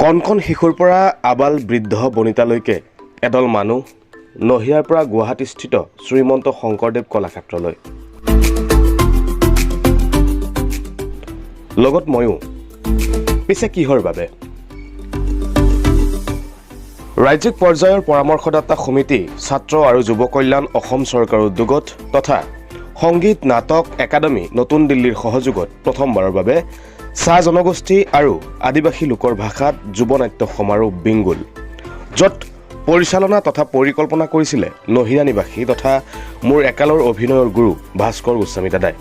কণ শিশুৰ পৰা আবাল বৃদ্ধ বনিতালৈকে এদল মানুহ নহিয়াৰ পৰা গুৱাহাটীস্থিত শ্ৰীমন্ত শংকৰদেৱ কলাক্ষেত্ৰলৈ। লগত ময়ো। পিছে কিহৰ বাবে? ৰাজ্যিক পৰ্যায়ৰ পৰামৰ্শদাতা সমিতি, ছাত্ৰ আৰু যুৱ কল্যাণ অসম চৰকাৰৰ উদ্যোগত তথা সংগীত নাটক একাডেমী নতুন দিল্লীৰ সহযোগত প্ৰথমবাৰৰ বাবে চাহ জনগোষ্ঠী আৰু আদিবাসী লোকৰ ভাষাত যুৱ নাট্য সমাৰোহ বিংগুল, য'ত পৰিচালনা তথা পৰিকল্পনা কৰিছিলে নহিৰা নিবাসী তথা মোৰ একালৰ অভিনয়ৰ গুৰু ভাস্কৰ গোস্বামী দাদাই।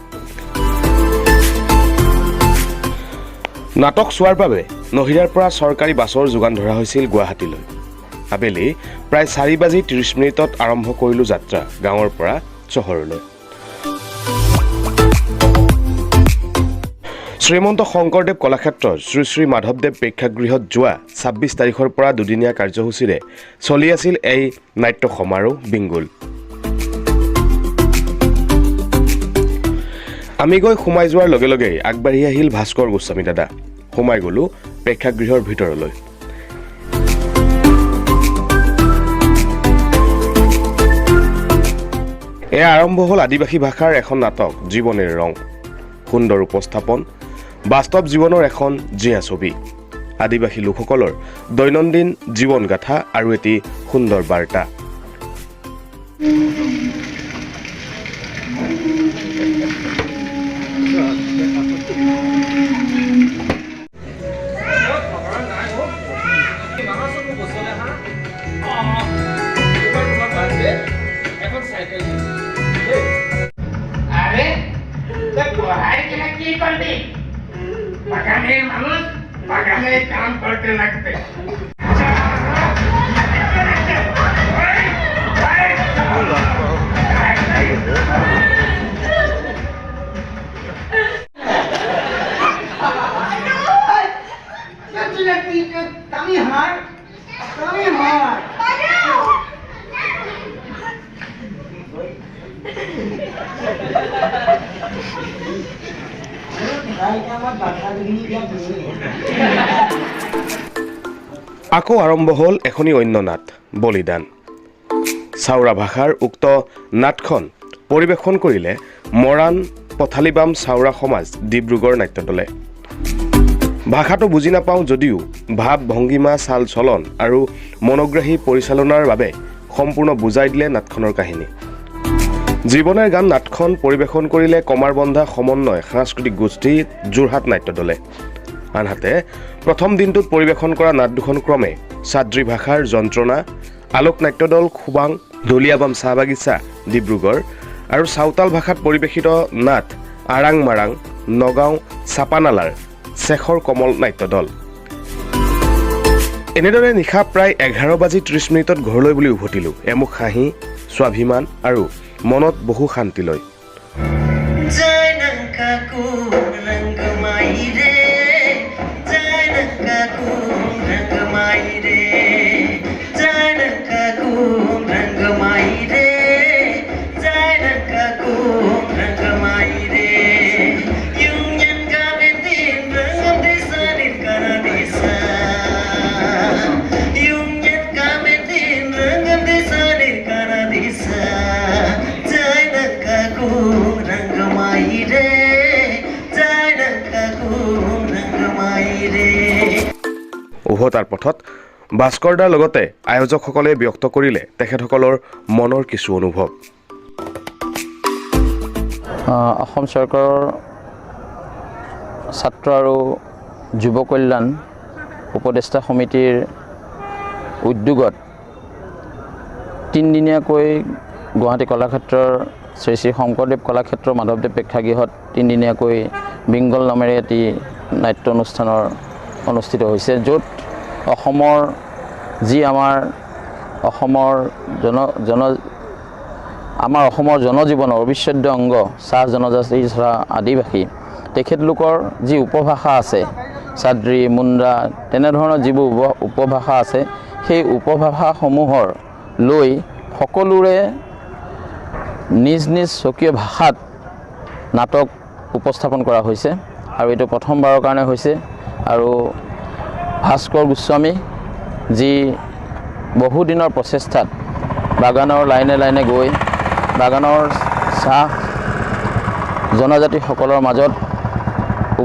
নাটক চোৱাৰ বাবে নহিৰাৰ পৰা চৰকাৰী বাছৰ যোগান ধৰা হৈছিল গুৱাহাটীলৈ। আবেলি প্ৰায় 4:30 আৰম্ভ কৰিলোঁ যাত্ৰা গাঁৱৰ পৰা চহৰলৈ। শ্ৰীমন্ত শংকৰদেৱ কলাক্ষেত্ৰৰ শ্ৰী শ্ৰী মাধৱদেৱ প্ৰেক্ষাগৃহত যোৱা 26 তাৰিখৰ পৰা দুদিনীয়া কাৰ্যসূচীৰে চলি আছিল এই নাট্য সমাৰোহ বিংগুল। আমি গৈ সোমাই যোৱাৰ লগে লগেই আগবাঢ়ি আহিল ভাস্কৰ গোস্বামী দাদা। সোমাই গ'লো প্ৰেক্ষাগৃহৰ ভিতৰলৈ। এয়া আৰম্ভ হ'ল আদিবাসী ভাষাৰ এখন নাটক জীৱনেৰ ৰং। সুন্দৰ উপস্থাপন, বাস্তৱ জীৱনৰ এখন জীয়া ছবি, আদিবাসী লোকসকলৰ দৈনন্দিন জীৱন গাথা আৰু এটি সুন্দৰ বাৰ্তা। काम करते लगते আকৌ আৰম্ভ হ'ল এখনি অন্য নাট বলিদান। চাওৰা ভাষাৰ উক্ত নাটখন পৰিৱেশন কৰিলে মৰাণ পথালিবাম চাওৰা সমাজ ডিব্ৰুগড় নাট্য দলে। ভাষাটো বুজি নাপাওঁ যদিও ভাৱ ভংগীমা চাল চলন আৰু মনোগ্ৰাহী পৰিচালনাৰ বাবে সম্পূৰ্ণ বুজাই দিলে নাটখনৰ কাহিনী। জীৱনেৰ গান নাটখন পৰিৱেশন কৰিলে কমাৰবন্ধা সমন্বয় সাংস্কৃতিক গোষ্ঠী যোৰহাট নাট্য দলে। আনহাতে প্ৰথম দিনটোত পৰিৱেশন কৰা নাট দুখন ক্ৰমে চাদ্ৰী ভাষাৰ যন্ত্ৰণা, আলোক নাট্য দল খুবাং দলিয়াবাম চাহ বাগিচা ডিব্ৰুগড় আৰু চাওতাল ভাষাত পৰিৱেশিত নাট আৰাং মাৰাং নগাঁও চাপানালাৰ শেখৰ কমল নাট্য দল। এনেদৰে নিশা প্ৰায় 11:30 ঘৰলৈ বুলি উভতিলোঁ এমুখ হাঁহি, স্বাভিমান আৰু মনত বহু শান্তি লৈ। উভতাৰ পথত ভাস্কৰদাৰ লগতে আয়োজকসকলে ব্যক্ত কৰিলে তেখেতসকলৰ মনৰ কিছু অনুভৱ। অসম চৰকাৰৰ ছাত্ৰ আৰু যুৱ কল্যাণ উপদেষ্টা সমিতিৰ উদ্যোগত 3দিনীয়াকৈ গুৱাহাটী কলাক্ষেত্ৰৰ শ্ৰী শ্ৰী শংকৰদেৱ কলাক্ষেত্ৰ মাধৱদেৱ প্ৰেক্ষাগৃহত 3দিনীয়াকৈ বিংগল নামেৰে এটি নাট্য অনুষ্ঠানৰ অনুষ্ঠিত হৈছে, য'ত অসমৰ যি আমাৰ অসমৰ জনজীৱনৰ অবিচ্ছেদ্য অংগ চাহ জনজাতি তথা আদিবাসী তেখেতলোকৰ যি উপভাষা আছে, চাদ্ৰী মুণ্ডা তেনেধৰণৰ যিবোৰ উপভাষা আছে, সেই উপভাষাসমূহৰ লৈ সকলোৰে নিজ নিজ স্বকীয় ভাষাত নাটক উপস্থাপন কৰা হৈছে আৰু এইটো প্ৰথমবাৰৰ কাৰণে হৈছে। আৰু ভাস্কৰ গোস্বামী, যি বহুদিনৰ প্ৰচেষ্টাত বাগানৰ লাইনে লাইনে গৈ বাগানৰ চাহ জনজাতিসকলৰ মাজত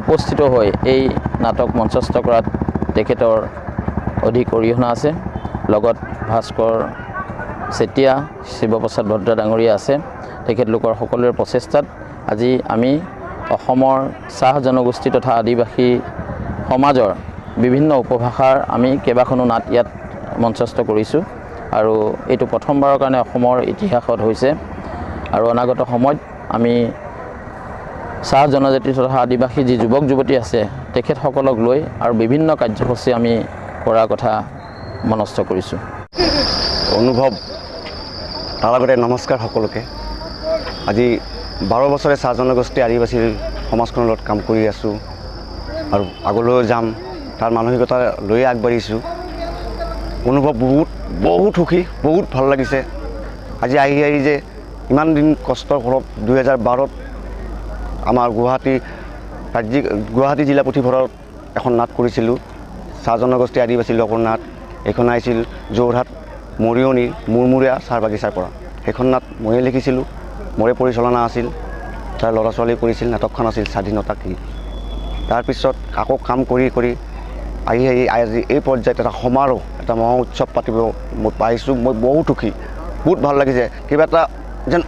উপস্থিত হৈ এই নাটক মঞ্চস্থ কৰাত তেখেতৰ অধিক অৰিহণা আছে। লগত ভাস্কৰ চেতিয়া, শিৱপ্ৰসাদ ভদ্ৰা ডাঙৰীয়া আছে। তেখেতলোকৰ সকলোৰে প্ৰচেষ্টাত আজি আমি অসমৰ চাহ জনগোষ্ঠী তথা আদিবাসী সমাজৰ বিভিন্ন উপভাষাৰ আমি কেইবাখনো নাট ইয়াত মঞ্চস্থ কৰিছোঁ আৰু এইটো প্ৰথমবাৰৰ কাৰণে অসমৰ ইতিহাসত হৈছে আৰু অনাগত সময়ত আমি চাহ জনজাতি তথা আদিবাসী যি যুৱক যুৱতী আছে তেখেতসকলক লৈ আৰু বিভিন্ন কাৰ্যসূচী আমি কৰাৰ কথা মনস্থ কৰিছোঁ। অনুভৱ তাৰ লগতে নমস্কাৰ সকলোকে। আজি 12 বছৰে চাহ জনগোষ্ঠী আদিবাসীৰ সমাজখনৰ লগত কাম কৰি আছোঁ আৰু আগলৈ যাম তাৰ মানসিকতা লৈয়ে আগবাঢ়িছোঁ। অনুভৱ বহুত সুখী, বহুত ভাল লাগিছে। আজি আহি যে ইমান দিন কষ্টৰ ফলত 2012ত আমাৰ গুৱাহাটী জিলা পুথিভঁৰালত এখন নাট কৰিছিলোঁ, চাহ জনগোষ্ঠী আদিবাসী লোকৰ নাট। এইখন আহিছিল যোৰহাট মৰিয়নিৰ মুৰমূৰীয়া চাহ বাগিচাৰ পৰা। সেইখন নাট ময়ে লিখিছিলোঁ, মোৰে পৰিচালনা আছিল, তাৰ ল'ৰা ছোৱালী কৰিছিল। নাটকখন আছিল স্বাধীনতা কি। তাৰপিছত আকৌ কাম কৰি আহি আজি এই পৰ্যায়ত এটা সমাৰোহ, এটা মহা উৎসৱ পাতিব মই পাইছোঁ। মই বহুত সুখী, বহুত ভাল লাগিছে। কিবা এটা যেন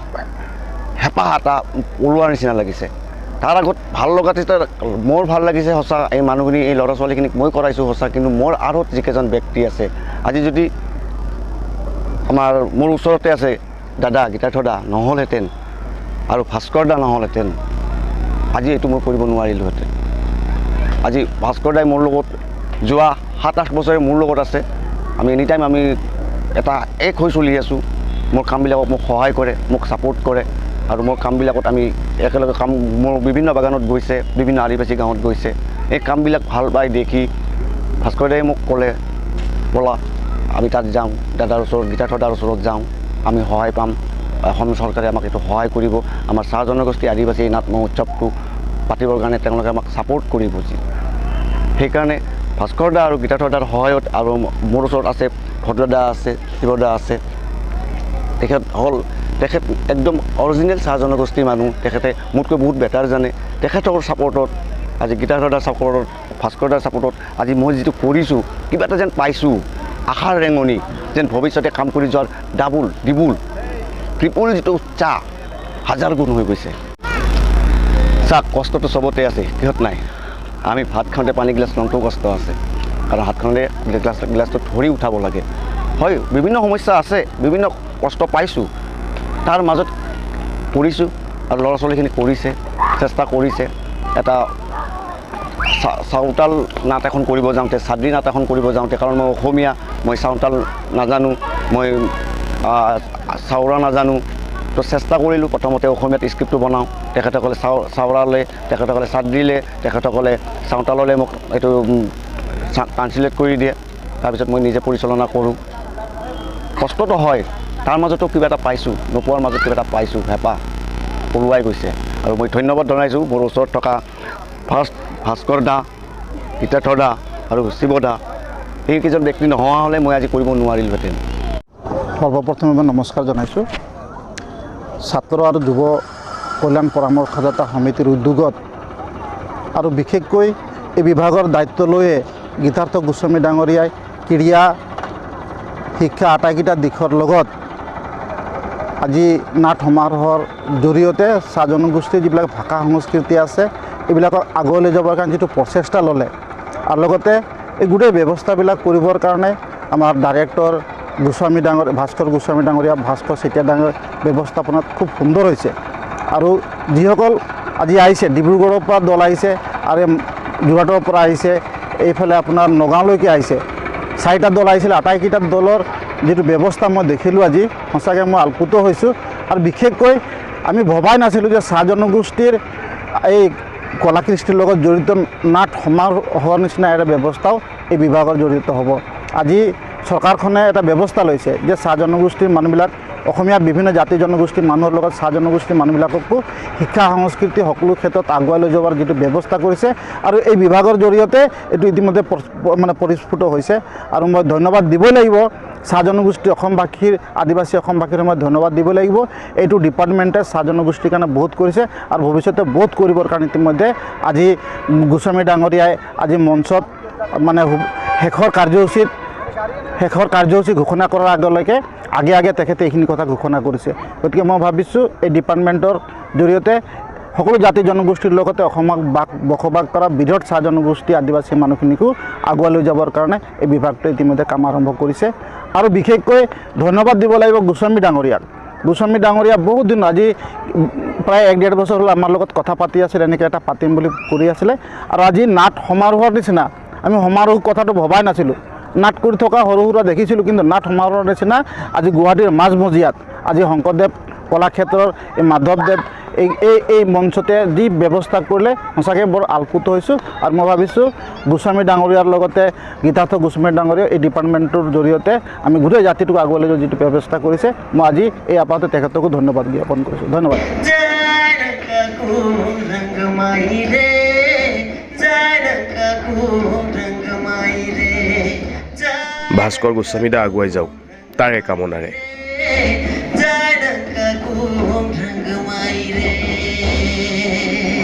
হেঁপাহ এটা ওলোৱাৰ নিচিনা লাগিছে। তাৰ আগত ভাল লগা মোৰ ভাল লাগিছে সঁচা। এই মানুহখিনি, এই ল'ৰা ছোৱালীখিনিক মই কৰাইছোঁ সঁচা, কিন্তু মোৰ আৰু যিকেইজন ব্যক্তি আছে, আজি যদি মোৰ ওচৰতে আছে দাদা গীতাৰ্থ দা নহ'লহেঁতেন আৰু ভাস্কৰ দা নহ'লহেঁতেন, আজি এইটো মই কৰিব নোৱাৰিলোহেঁতেন। আজি ভাস্কৰ দাই মোৰ লগত যোৱা 7-8 বছৰে মোৰ লগত আছে। আমি এনিটাইম আমি এটা এক হৈ চলি আছোঁ। মোৰ কামবিলাকক মোক সহায় কৰে, মোক ছাপোৰ্ট কৰে আৰু মোৰ কামবিলাকত আমি একেলগে মোৰ বিভিন্ন বাগানত গৈছে, বিভিন্ন আদিবাসী গাঁৱত গৈছে। এই কামবিলাক ভাল পাই দেখি ভাস্কৰ দাই মোক ক'লে ব'লা আমি তাত যাওঁ, দাদাৰ ওচৰত, গীতাৰ্থ দাৰ ওচৰত যাওঁ, আমি সহায় পাম। অসম চৰকাৰে আমাক এইটো সহায় কৰিব। আমাৰ চাহ জনগোষ্ঠী আদিবাসী নাট মহোৎসৱটো পাতিবৰ কাৰণে তেওঁলোকে আমাক ছাপোৰ্ট কৰিব। সেইকাৰণে ভাস্কৰ দা আৰু গীতাৰ্থ দাৰ সহায়ত আৰু মোৰ ওচৰত আছে ভদ্ৰ দা আছে, শিৱ দা আছে। তেখেত একদম অৰিজিনেল চাহ জনগোষ্ঠীৰ মানুহ। তেখেতে মোতকৈ বহুত বেটাৰ জানে। তেখেতৰ ছাপোৰ্টত, আজি গীতাৰ্থ দাৰ ছাপোৰ্টত, ভাস্কৰ দাৰ ছাপোৰ্টত আজি মই যিটো কৰিছোঁ, কিবা এটা যেন পাইছোঁ, আশাৰ ৰেঙনি, যেন ভৱিষ্যতে কাম কৰি যোৱাৰ ট্ৰিপুল যিটো উৎসাহ 1000 গুণ হৈ গৈছে। কষ্টটো চবতে আছে, কিহত নাই। আমি ভাত খাওঁতে পানী গিলাচ লওঁতেও কষ্ট আছে, কাৰণ হাতখনে গিলাচটো ধৰি উঠাব লাগে। হয়, বিভিন্ন সমস্যা আছে, বিভিন্ন কষ্ট পাইছোঁ, তাৰ মাজত কৰিছোঁ আৰু ল'ৰা ছোৱালীখিনি কৰিছে, চেষ্টা কৰিছে। এটা চাওতাল নাট এখন কৰিব যাওঁতে, চাদ্ৰী নাট এখন কৰিব যাওঁতে, কাৰণ মই অসমীয়া, মই চাওতাল নাজানো, মই চাওৰা নাজানো, তো চেষ্টা কৰিলোঁ। প্ৰথমতে অসমীয়াত স্ক্ৰিপ্টটো বনাওঁ, তেখেতসকলে চাওৰালে, তেখেতসকলে চাদ্ৰীলে, তেখেতসকলে চাওতাললৈ মোক এইটো ট্ৰান্সলেট কৰি দিয়ে। তাৰপিছত মই নিজে পৰিচালনা কৰোঁ। কষ্টটো হয়, তাৰ মাজতো কিবা এটা পাইছোঁ, নোপোৱাৰ মাজত কিবা এটা পাইছোঁ, হেঁপাহ পলুৱাই গৈছে। আৰু মই ধন্যবাদ জনাইছোঁ মোৰ ওচৰত থকা ফাৰ্ষ্ট ভাস্কৰ দা, গীতাৰ্থ দা আৰু শিৱ দা। এইকেইজন ব্যক্তি নোহোৱা হ'লে মই আজি কৰিব নোৱাৰিলোহেঁতেন। সৰ্বপ্ৰথমে মই নমস্কাৰ জনাইছোঁ। ছাত্ৰ আৰু যুৱ কল্যাণ পৰামৰ্শদাতা সমিতিৰ উদ্যোগত আৰু বিশেষকৈ এই বিভাগৰ দায়িত্ব লৈয়ে গীতাৰ্থ গোস্বামী ডাঙৰীয়াই ক্ৰীড়া শিক্ষা আটাইকেইটা দিশৰ লগত আজি নাট সমাৰোহৰ জৰিয়তে চাহ জনগোষ্ঠীৰ যিবিলাক ভাষা সংস্কৃতি আছে এইবিলাকক আগুৱাই লৈ যাবৰ কাৰণে যিটো প্ৰচেষ্টা ল'লে, আৰু লগতে এই গোটেই ব্যৱস্থাবিলাক কৰিবৰ কাৰণে আমাৰ ডাইৰেক্টৰ ভাস্কৰ গোস্বামী ডাঙৰীয়া, ভাস্কৰ চেতিয়া ডাঙৰীয়া ব্যৱস্থাপনাত খুব সুন্দৰ হৈছে। আৰু যিসকল আজি আহিছে, ডিব্ৰুগড়ৰ পৰা দল আহিছে আৰু যোৰহাটৰ পৰা আহিছে, এইফালে আপোনাৰ নগাঁৱলৈকে আহিছে, 4টা দল আহিছিল। আটাইকেইটা দলৰ যিটো ব্যৱস্থা মই দেখিলোঁ আজি, সঁচাকৈ মই আপ্লুত হৈছোঁ। আৰু বিশেষকৈ আমি ভবাই নাছিলোঁ যে চাহ জনগোষ্ঠীৰ এই কলা কৃষ্টিৰ লগত জড়িত নাট সমাৰোহৰ নিচিনা এটা ব্যৱস্থাও এই বিভাগৰ জড়িত হ'ব। আজি চৰকাৰখনে এটা ব্যৱস্থা লৈছে যে চাহ জনগোষ্ঠীৰ মানুহবিলাক অসমীয়া বিভিন্ন জাতি জনগোষ্ঠীৰ মানুহৰ লগত চাহ জনগোষ্ঠীৰ মানুহবিলাককো শিক্ষা সংস্কৃতি সকলো ক্ষেত্ৰত আগুৱাই লৈ যোৱাৰ যিটো ব্যৱস্থা কৰিছে আৰু এই বিভাগৰ জৰিয়তে এইটো ইতিমধ্যে মানে পৰিস্ফুট হৈছে আৰু মই ধন্যবাদ দিবই লাগিব চাহ জনগোষ্ঠী অসমবাসীৰ আদিবাসী অসমবাসীৰ মই ধন্যবাদ দিব লাগিব এইটো ডিপাৰ্টমেণ্টে চাহ জনগোষ্ঠীৰ কাৰণে বহুত কৰিছে আৰু ভৱিষ্যতে বহুত কৰিবৰ কাৰণে ইতিমধ্যে আজি গোস্বামী ডাঙৰীয়াই আজি মঞ্চত মানে শেষৰ কাৰ্যসূচী ঘোষণা কৰাৰ আগলৈকে আগে তেখেতে এইখিনি কথা ঘোষণা কৰিছে গতিকে মই ভাবিছোঁ এই ডিপাৰ্টমেণ্টৰ জৰিয়তে সকলো জাতি জনগোষ্ঠীৰ লগতে অসমক বসবাস কৰা বৃহৎ চাহ জনগোষ্ঠী আদিবাসী মানুহখিনিকো আগুৱাই লৈ যাবৰ কাৰণে এই বিভাগটোৱে ইতিমধ্যে কাম আৰম্ভ কৰিছে আৰু বিশেষকৈ ধন্যবাদ দিব লাগিব গোস্বামী ডাঙৰীয়া বহুত দিন আজি প্ৰায় 1-1.5 বছৰ হ'ল আমাৰ লগত কথা পাতি আছিল এনেকৈ এটা পাতিম বুলি কৰি আছিলে আৰু আজি নাট সমাৰোহৰ নিচিনা আমি সমাৰোহ কথাটো ভবাই নাছিলোঁ নাট কৰি থকা সৰু সুৰা দেখিছিলোঁ কিন্তু নাট সমাৰোহৰ নিচিনা আজি গুৱাহাটীৰ মাজমজিয়াত আজি শংকৰদেৱ কলাক্ষেত্ৰৰ এই মাধৱদেৱ এই মঞ্চতে যি ব্যৱস্থা কৰিলে সঁচাকৈ বৰ আলপুত হৈছোঁ আৰু মই ভাবিছোঁ গোস্বামী ডাঙৰীয়াৰ লগতে গীতাৰ্থ গোস্বামী ডাঙৰীয়া এই ডিপাৰ্টমেণ্টৰ জৰিয়তে আমি গোটেই জাতিটোক আগুৱাই লৈ যিটো ব্যৱস্থা কৰিছে মই আজি এই আপাততে তেখেতকো ধন্যবাদ জ্ঞাপন কৰিছোঁ ধন্যবাদ ভাস্কৰ গোস্বামী দা আগুৱাই যাওক তাৰে কামনাৰে Rang